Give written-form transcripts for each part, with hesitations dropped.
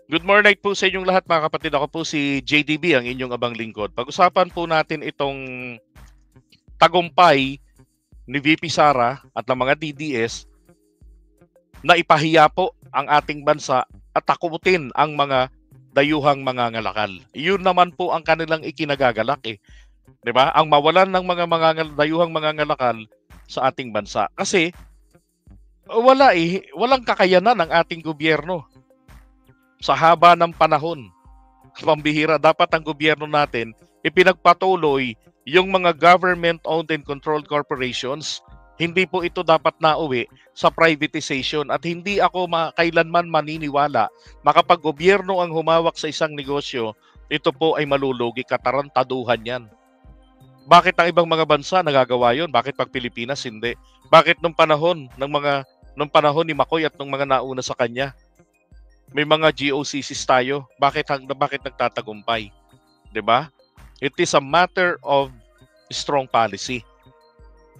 Good morning po sa inyong lahat mga kapatid. Ako po si JDB, ang inyong abang lingkod. Pag-usapan po natin itong tagumpay ni VP Sara at ng mga DDS na ipahiya po ang ating bansa at takutin ang mga dayuhang mangangalakal. Iyon naman po ang kanilang ikinagagalak eh. 'Di ba? Ang mawalan ng mga dayuhang mangangalakal sa ating bansa. Kasi walang kakayanan ng ating gobyerno sa haba ng panahon. Pambihira, dapat ang gobyerno natin ipinagpatuloy yung mga government-owned and controlled corporations. Hindi po ito dapat nauwi sa privatization at hindi ako kailanman maniniwala makapag gobyerno ang humawak sa isang negosyo, ito po ay malulugi, katarantaduhan yan. Bakit ang ibang mga bansa nagagawa yon? Bakit pag Pilipinas hindi? Bakit nung panahon ni Makoy at nung mga nauna sa kanya, may mga GOCCs tayo. Bakit nagtatagumpay? 'Di ba? It is a matter of strong policy.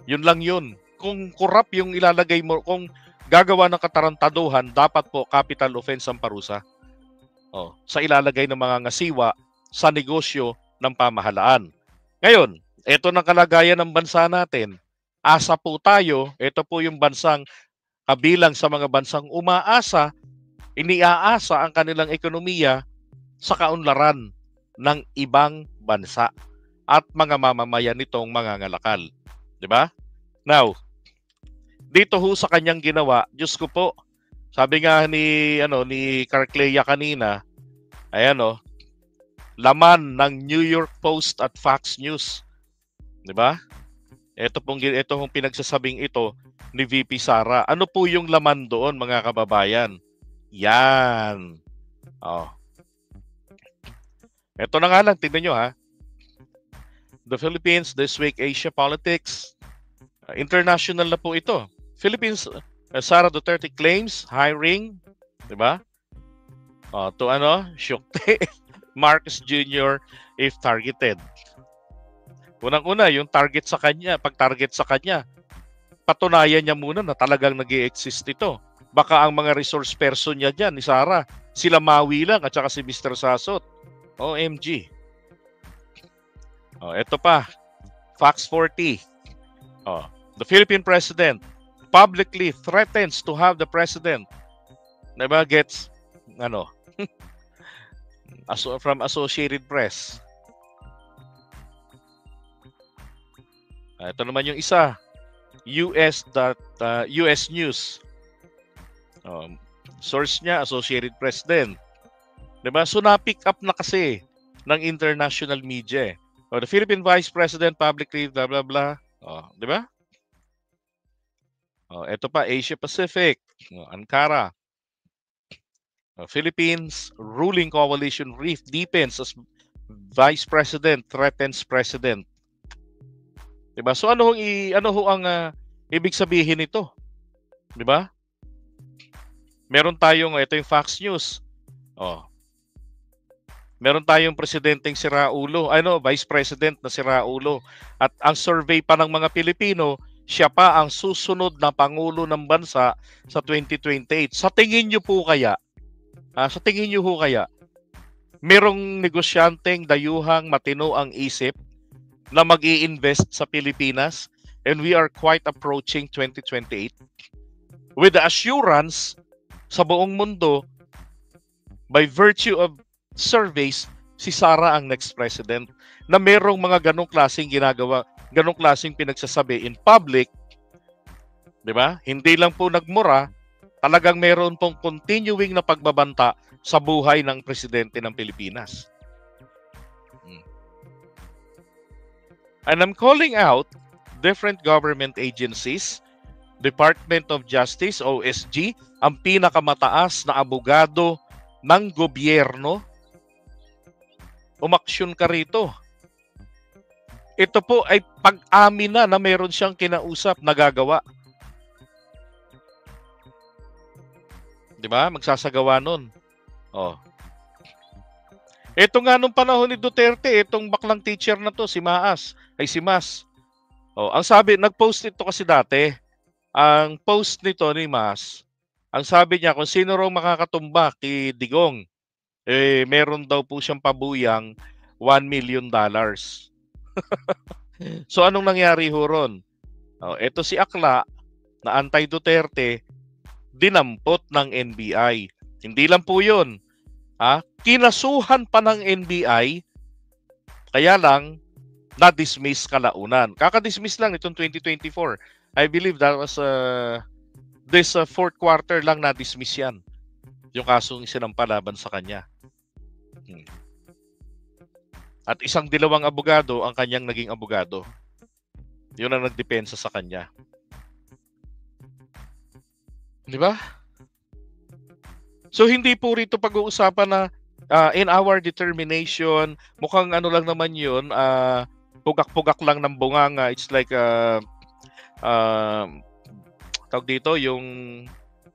Yun lang yun. Kung corrupt yung ilalagay mo, kung gagawa ng katarantaduhan, dapat po capital offense ang parusa. Sa ilalagay ng mga ngasiwa sa negosyo ng pamahalaan. Ngayon, ito na kalagayan ng bansa natin. Asa po tayo, ito po yung bansang kabilang sa mga bansang iniaasa ang kanilang ekonomiya sa kaunlaran ng ibang bansa at mga mamamayan nitong mga ngalakal. 'Di ba? Now, dito ho sa kanyang ginawa, Diyos ko po, sabi nga ni Carcleya kanina, ayan laman ng New York Post at Fox News. 'Di ba? Ito pong pinagsasabing ito ni VP Sara. Ano po yung laman doon, mga kababayan? Yan. Ito na nga lang, tingnan nyo ha. The Philippines, this week, Asia Politics. International na po ito. Philippines, Sara Duterte claims hiring, di ba? To Syukte Marcos Jr. if targeted. Unang-una, yung target sa kanya, pag-target sa kanya, patunayan niya muna na talagang nag-i-exist ito. Baka ang mga resource person niya dyan, ni Sara, sila Maui lang at saka si Mr. Sasot. OMG. Ito pa, Fox 40. The Philippine President publicly threatens to have the President gets from Associated Press. Ito naman yung isa, US News. Source niya, Associated Press din. Diba? So na-pick up na kasi ng international media. The Philippine Vice President publicly blah blah blah. Diba? Ito pa, Asia Pacific, Ankara. Philippines ruling coalition rift deepens as Vice President threatens President. Diba? So ano ho ang ibig sabihin nito? Diba? Meron tayong, ito yung Fox News. Meron tayong presidenteng siraulo, Vice President na siraulo. At ang survey pa ng mga Pilipino, siya pa ang susunod na Pangulo ng bansa sa 2028. Sa tingin niyo po kaya, merong negosyanteng dayuhang matino ang isip na mag-i-invest sa Pilipinas, and we are quite approaching 2028 with the assurance sa buong mundo, by virtue of surveys, si Sara ang next president, na merong mga ganong klaseng ginagawa, ganong klaseng pinagsasabi in public, di ba? Hindi lang po nagmura, talagang meron pong continuing na pagbabanta sa buhay ng presidente ng Pilipinas. And I'm calling out different government agencies, Department of Justice, OSG, ang pinakamataas na abogado ng gobyerno. Umaksyon ka rito. Ito po ay pag-amin na meron siyang kinausap na gagawa. Diba? Magsasagawa nun. Ito nga nung panahon ni Duterte, itong baklang teacher na to, si Mas. Ang sabi, nag-post ito kasi dati. Ang post nito ni Mas, ang sabi niya, kung sino raw makakatumba kay Digong, meron daw po siyang pabuyang $1 million. So anong nangyari ho ron? Ito si Akla na anti-Duterte, dinampot ng NBI. Hindi lang po yun. Kinasuhan pa ng NBI, kaya lang, na-dismiss kalaunan. Kaka-dismiss lang itong 2024. I believe that was this fourth quarter lang na-dismiss yan. Yung kasong sinampalaban sa kanya. At isang dilawang abogado ang kanyang naging abogado. Yun ang nagdepensa sa kanya. Di ba? So hindi po rito pag-uusapan na in our determination, mukhang ano lang naman yun, pugak-pugak lang ng bunganga. It's like tawag dito, yung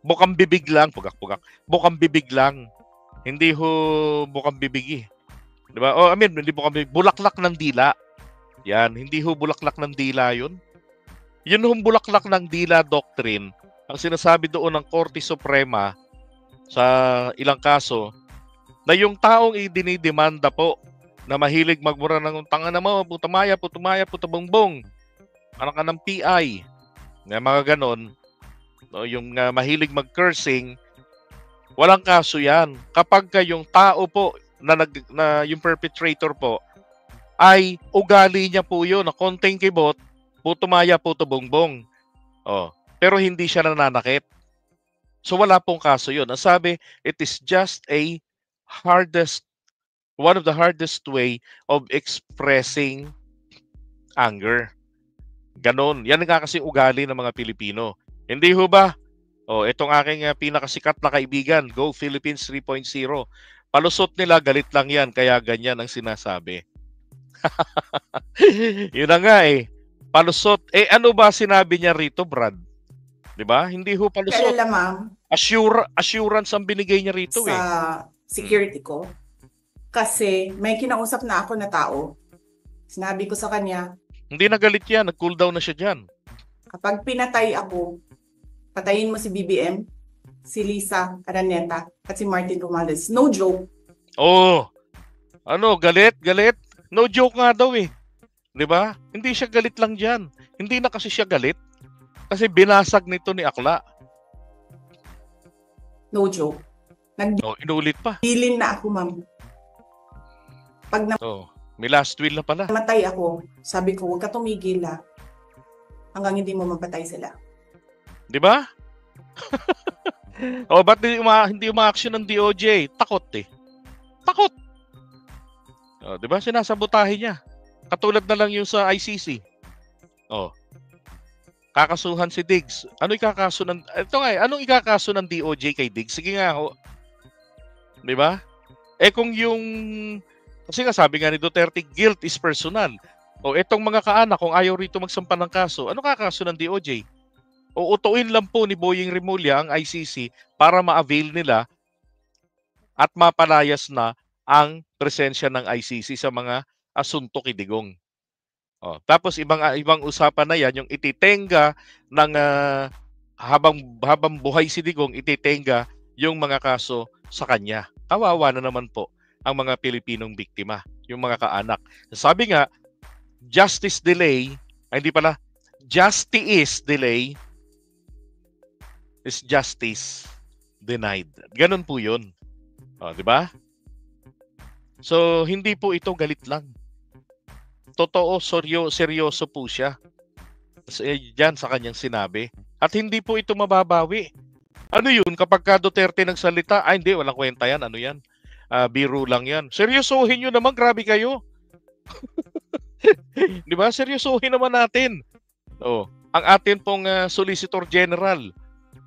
bukang bibig lang, pugak-pugak. Bukang bibig lang. Hindi ho bukang bibig eh. Di ba? I mean, hindi bukang bibig, bulaklak ng dila. Yan, hindi ho bulaklak ng dila yun. Yun ho bulaklak ng dila doctrine. Ang sinasabi doon ng Korte Suprema sa ilang kaso, na yung taong idinidemanda po na mahilig magmura ng tanga na mo, putamaya, putabongbong, anak ka ng PI, na mga ganon, yung mahilig mag-cursing, walang kaso yan. Kapag yung tao po, na yung perpetrator po, ay ugali niya po yun, na konting kibot, putumaya, putabongbong. Pero hindi siya nananakit. So wala pong kaso yun. Ang sabi, it is just one of the hardest way of expressing anger. Ganon. Yan nga kasi ugali ng mga Pilipino. Hindi ho ba? Itong aking pinakasikat na kaibigan, Go Philippines 3.0. Palusot nila, galit lang yan, kaya ganyan ang sinasabi. Yun na nga eh. Palusot. Ano ba sinabi niya rito, Brad? Diba? Hindi ho palusot. Kaya ma'am, assurance ang binigay niya rito sa security ko. Kasi may kinausap na ako na tao. Sinabi ko sa kanya, hindi nagalit yan, nag-cool down na siya dyan. Kapag pinatay ako, patayin mo si BBM, si Lisa Araneta, at si Martin Romales. No joke. Galit? No joke nga daw eh. Diba? Hindi siya galit lang dyan. Hindi na kasi siya galit. Kasi binasag nito ni Akla. No joke. Inulit pa. Nagbilin na ako, ma'am. Pag may last will na pala. Namatay ako, sabi ko, huwag ka tumigil hanggang hindi mo mapatay sila. Di ba? Ba't hindi uma-action ng DOJ? Takot eh. Takot. Di ba? Sinasabotahe niya. Katulad na lang yung sa ICC. Kakasuhan si Diggs. Anong ikakaso ng DOJ kay Diggs? Sige nga ho. Di ba? Kung yung, kasi nga sabi nga ni Duterte, guilt is personal. Etong mga kaanak, kung ayaw rito magsampa ng kaso, ano kakaso ng DOJ? Utuin lang po ni Boying Rimulya ang ICC para ma-avail nila at mapalayas na ang presensya ng ICC sa mga asunto kay Digong. Tapos ibang usapan na yan, yung ititenga ng habang buhay si Digong, ititenga yung mga kaso sa kanya. Kawawa na naman po ang mga Pilipinong biktima, yung mga kaanak. Sabi nga, justice delay is justice denied. Ganun po yun. Di ba? So, hindi po ito galit lang. Totoo, seryoso po siya. Diyan sa kanyang sinabi. At hindi po ito mababawi. Ano yun? Kapag ka Duterte nagsalita, hindi, walang kwenta yan. Ano yan? Biro lang yan. Seryosohin nyo naman, grabe kayo. Di ba? Seryosohin naman natin. Ang atin pong Solicitor General,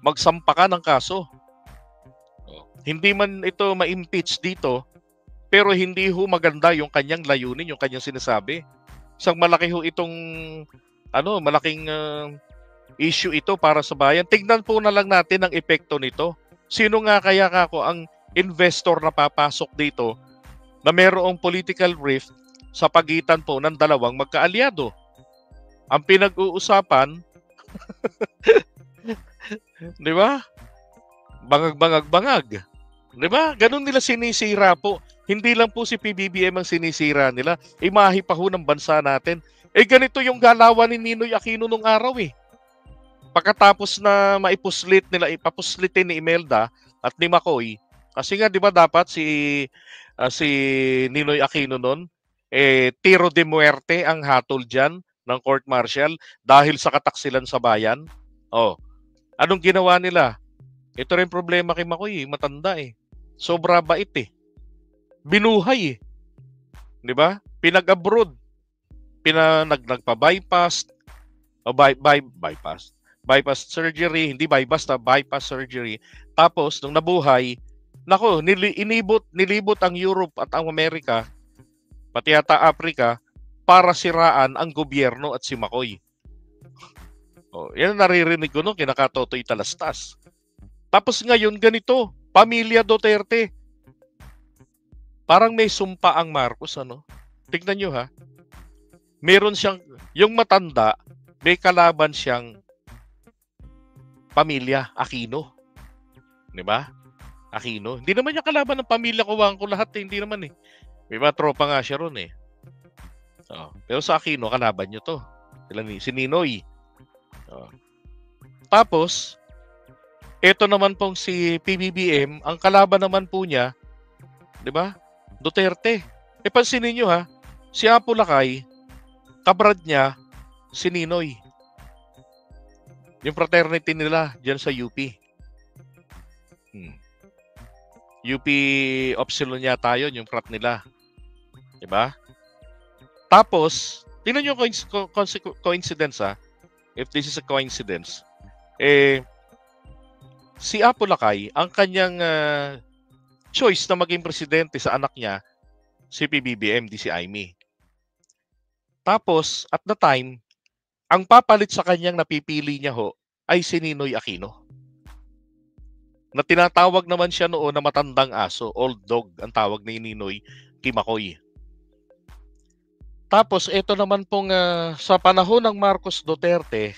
magsampa ka ng kaso. Hindi man ito ma-impeach dito, pero hindi ho maganda yung kanyang layunin, yung kanyang sinasabi. Isang malaki ho itong malaking issue ito para sa bayan. Tignan po na lang natin ang epekto nito. Sino nga kaya ang investor na papasok dito na mayroong political rift sa pagitan po ng dalawang magkaalyado? Ang pinag-uusapan, di ba? Bangag-bangag-bangag. 'Di ba? Ganun nila sinisira po. Hindi lang po si PBBM ang sinisira nila. Imahe pa ho ng bansa natin. Ganito yung galawan ni Ninoy Aquino nung araw eh. Pagkatapos na maipuslit nila, ipapuslitin ni Imelda at ni McCoy, kasi nga 'di ba dapat si Ninoy Aquino noon tiro de muerte ang hatol diyan ng court martial dahil sa kataksilan sa bayan. Oh, anong ginawa nila? Ito rin problema kay McCoy, matanda eh. Sobra bait eh. Binuhay eh. 'Di ba? Pinag-abroad, nagpa-bypass o bypass surgery, hindi bypass bypass surgery. Tapos nung nabuhay, nako, nilibot ang Europe at ang Amerika, pati yata Africa, para siraan ang gobyerno at si McCoy. Yan ang naririnig ko nung kinakatotoy talastas. Tapos ngayon ganito, pamilya Duterte. Parang may sumpa ang Marcos, ano? Tignan nyo ha. Meron siyang, yung matanda, may kalaban siyang pamilya Aquino. 'Di ba? Aquino. Hindi naman niya kalaban ng pamilya ko lahat eh. Hindi naman eh. May mga tropa nga siya ron eh. Pero sa Aquino, kalaban niyo to. Si Ninoy. Tapos, eto naman pong si PBBM, ang kalaban naman po niya, 'di ba? Duterte. Pansinin niyo ha, si Apo Lakay, kabrad niya, si Ninoy. Yung fraternity nila diyan sa UP. UP Upsilon yata yun, yung frat nila. 'Di ba? Tapos, tingnan niyo coincidence ha. If this is a coincidence. Si Apo Lakay, ang kanyang choice na maging presidente sa anak niya, si PBBM, di si Aimee. Tapos, at the time, ang papalit sa kanyang napipili niya ho ay si Ninoy Aquino. Na tinatawag naman siya noon na matandang aso, old dog, ang tawag ni Ninoy kay McCoy. Tapos, ito naman pong sa panahon ng Marcos Duterte,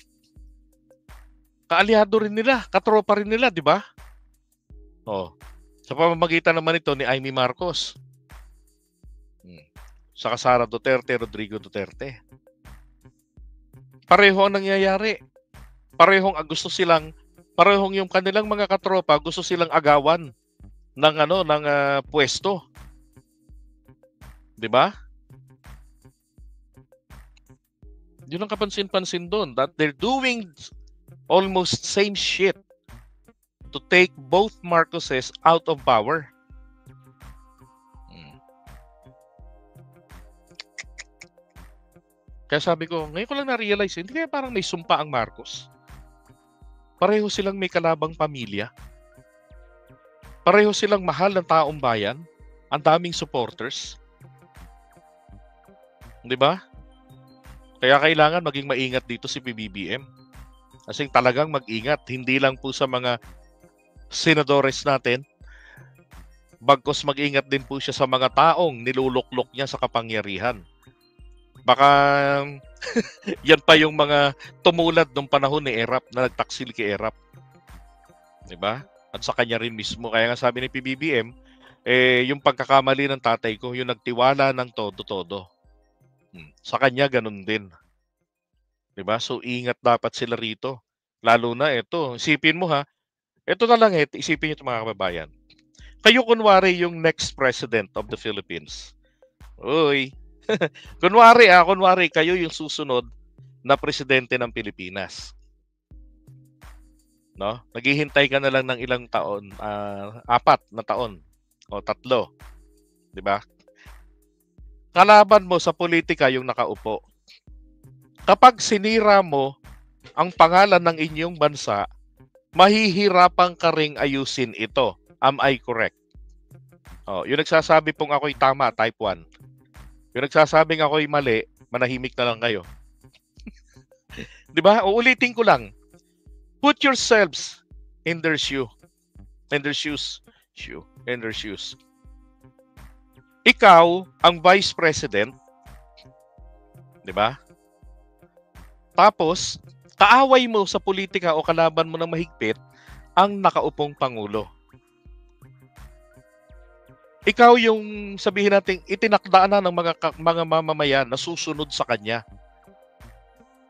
kaalyado rin nila, katropa rin nila, di ba? Sa pamamagitan naman ito ni Aimee Marcos. Saka Sara Duterte, Rodrigo Duterte. Pareho ang nangyayari. Parehong yung kanilang mga katropa gusto silang agawan ng pwesto. 'Di ba? Yun ang kapansin-pansin doon, that they're doing almost same shit to take both Marcoses out of power. Kaya sabi ko, ngayon ko lang na-realize, hindi kaya parang may sumpa ang Marcos? Pareho silang may kalabang pamilya. Pareho silang mahal ng taong bayan. Ang daming supporters. 'Di ba? Kaya kailangan maging maingat dito si PBBM. Kasi talagang mag-ingat. Hindi lang po sa mga senadores natin. Bagkus mag-ingat din po siya sa mga taong niluluklok niya sa kapangyarihan. Baka yan pa yung mga tumulad nung panahon ni Erap na nagtaksil kay Erap. 'Di ba? At sa kanya rin mismo. Kaya nga sabi ni PBBM, yung pagkakamali ng tatay ko, yung nagtiwala ng todo-todo. Sa kanya ganun din. 'Di ba? So ingat dapat sila rito. Lalo na ito, isipin mo ha. Ito na lang isipin niyo mga kababayan. Kayo kunwari yung next president of the Philippines. Uy. kunwari kayo yung susunod na presidente ng Pilipinas. No? Naghihintay ka na lang ng ilang taon, 4 na taon o 3, 'di ba? Kalaban mo sa politika yung nakaupo. Kapag sinira mo ang pangalan ng inyong bansa, mahihirapan ka ring ayusin ito. Am I correct? Yung nagsasabi pong ako'y tama, type 1. Yung nagsasabing ako'y mali, manahimik na lang kayo. 'Di ba? Uulitin ko lang. Put yourselves in their shoes. Ikaw ang vice president, 'di ba? Tapos, kaaway mo sa politika o kalaban mo ng mahigpit ang nakaupong pangulo. ikaw yung sabihin natin itinakdaan na ng mga mamamayan na susunod sa kanya.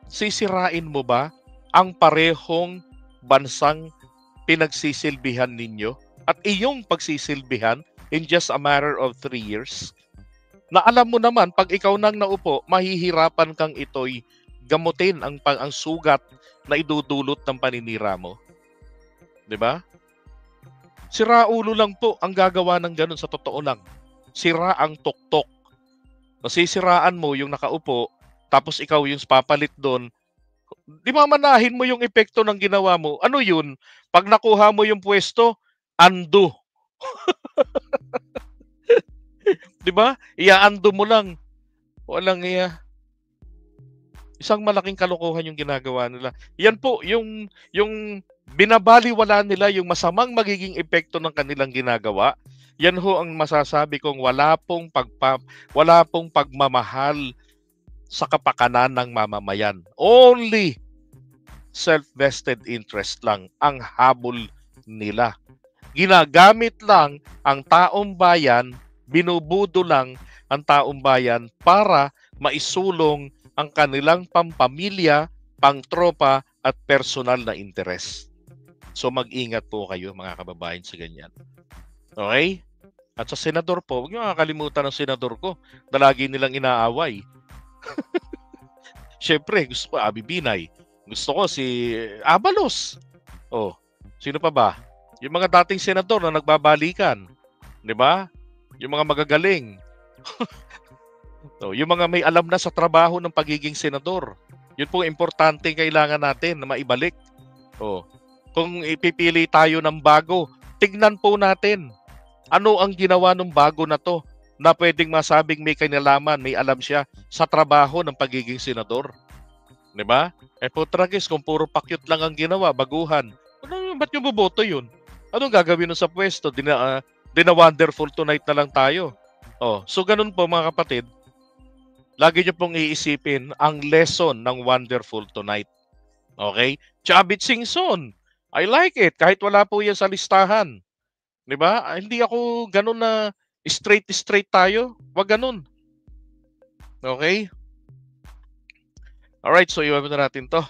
Sisirain mo ba ang parehong bansang pinagsisilbihan ninyo at iyong pagsisilbihan in just a matter of 3 years? Na alam mo naman, pag ikaw nang naupo, mahihirapan kang ito'y gamutin ang sugat na idudulot ng paninira mo. 'Di ba? Siraulo lang po ang gagawa ng ganun sa totoo lang. Sira ang tuktok. Nasisiraan mo yung nakaupo, tapos ikaw yung papalit doon. Di mamanahin mo yung epekto ng ginawa mo. Ano yun? Pag nakuha mo yung pwesto, undo. Di ba? Ia-undo mo lang. Walang iya. Isang malaking kalokohan yung ginagawa nila. Yan po, yung binabaliwala nila yung masamang magiging epekto ng kanilang ginagawa. Yan ho ang masasabi kong wala pong pagmamahal sa kapakanan ng mamamayan. Only self-vested interest lang ang habol nila. Ginagamit lang ang taong bayan, binubudo lang ang taong bayan para maisulong ang kanilang pampamilya, pangtropa at personal na interes. So mag-ingat po kayo mga kababayan sa ganyan. Okay? At sa senador po, huwag niyo makakalimutan ng senador ko na lagi nilang inaaway. Siyempre, gusto ko Abi Binay. Gusto ko si Abalos. Oh, sino pa ba? Yung mga dating senador na nagbabalikan. 'Di ba? Yung mga magagaling. So, yung mga may alam na sa trabaho ng pagiging senador. Yun po importante kailangan natin na maibalik. Oh, kung ipipili tayo ng bago, tignan po natin ano ang ginawa ng bago na to na pwedeng masabing may kinalaman, may alam siya sa trabaho ng pagiging senador. 'Di ba? Putragis, kung puro pakyut lang ang ginawa, baguhan. Ba't yung boboto yun? Anong gagawin nun sa pwesto? Wonderful tonight na lang tayo. Oh, so ganun po mga kapatid. Lagi niyo pong iisipin ang lesson ng Wonderful Tonight. Okay? Chabit Singson. I like it. Kahit wala po yan sa listahan. 'Di ba? Hindi ako ganun na straight tayo. Wag ganun. Okay? Alright, so iwan na natin to.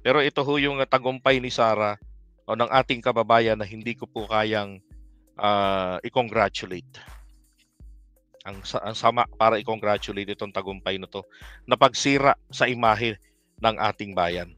Pero ito ho yung tagumpay ni Sara o ng ating kababayan na hindi ko po kayang i-congratulate. Ang sama para i-congratulate itong tagumpay na to na pagsira sa imahe ng ating bayan.